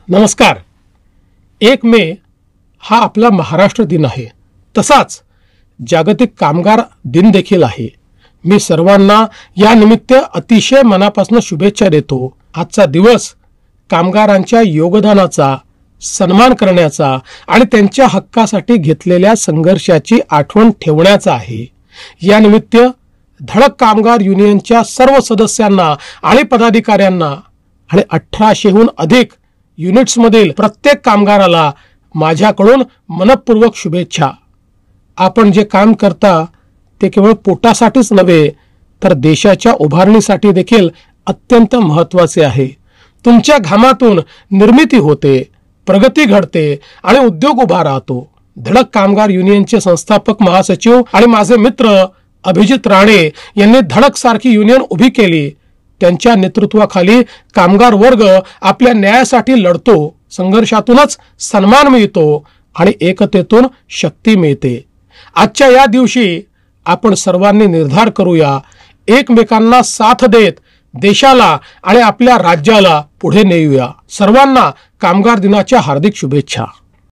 नमस्कार। 1 मे हा आपला महाराष्ट्र दिन आहे, तसाच जागतिक कामगार दिन देखील आहे। मी सर्वांना या निमित्त अतिशय मनापासून शुभेच्छा देतो। आजचा दिवस कामगारांच्या योगदानाचा, सन्मान करण्याचा आणि त्यांच्या हक्कासाठी घेतलेल्या संघर्षाची आठवण ठेवण्याचा आहे। या निमित्त धडक कामगार युनियनच्या सर्व सदस्यांना आणि पदाधिकाऱ्यांना आणि 1800हून अधिक युनिट्समधील प्रत्येक कामगाराला माझ्याकडून मनपूर्वक शुभेच्छा। आपण जे काम करता ते केवळ पोटासाठीच नव्हे तर देशाच्या उभारणीसाठी देखील अत्यंत महत्त्वाचे आहे। तुमच्या घामातून निर्मिती होते, प्रगती घडते आणि उद्योग उभा राहतो। धडक कामगार युनियनचे संस्थापक महासचिव आणि माझे मित्र अभिजित राणे यांनी धडक सारखी युनियन उभी केली। त्यांच्या नेतृत्वाखाली कामगार वर्ग आपल्या न्यायासाठी लढतो, संघर्षातूनच सन्मान मिळतो आणि एकतेतून शक्ती मिळते। आजच्या या दिवशी आपण सर्वांनी निर्धार करूया, एकमेकांना साथ देत देशाला आणि आपल्या राज्याला पुढे नेऊया। सर्वांना कामगार दिनाच्या हार्दिक शुभेच्छा।